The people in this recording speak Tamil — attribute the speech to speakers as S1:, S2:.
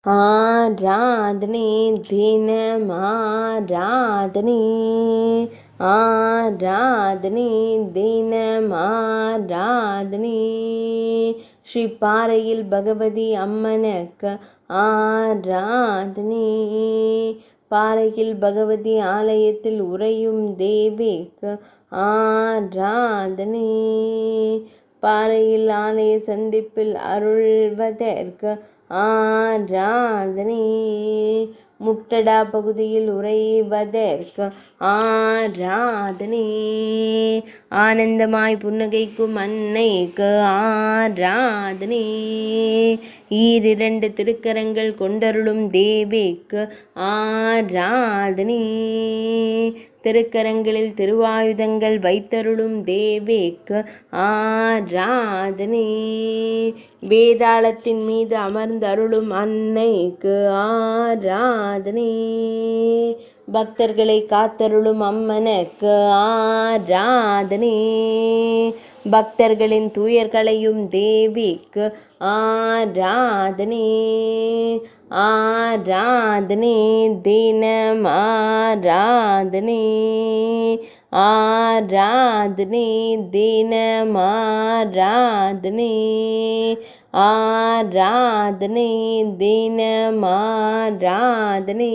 S1: ஆராதனை தினம் ஆராதனை, ஆராதனை தினம் ஆராதனை. ஸ்ரீ பாறையில் பகவதி அம்மனுக்கு ஆராதனை. பாறையில் பகவதி ஆலயத்தில் உறையும் தேவிக்கு ஆராதனை. பாறையில் ஆலய சந்திப்பில் அருள்வதற்கு ஆராதனை. முட்டடா பகுதியில் உறைவதற்கு ஆராதனை. ஆனந்தமாய் புன்னகைக்கும் அன்னைக்கு ஆராதனை. ஈரிரண்டு திருக்கரங்கள் கொண்டருளும் தேவிக்கு ஆராதனை. திருக்கரங்களில் திருவாயுதங்கள் வைத்தருளும் தேவிக்கு ஆராதனை. வேதாளத்தின் மீது அமர்ந்தருளும் அன்னைக்கு ஆராதனை. பக்தர்களை காத்தருளும் அம்மனுக்கு ஆராதனை. பக்தர்களின் துயர்களையும் தேவிக்கு ஆராதனை. ஆராதனை தினம் ஆராதனை. ஆராதனை தினம் ஆராதனை. ஆராதனை தினம் ஆராதனை.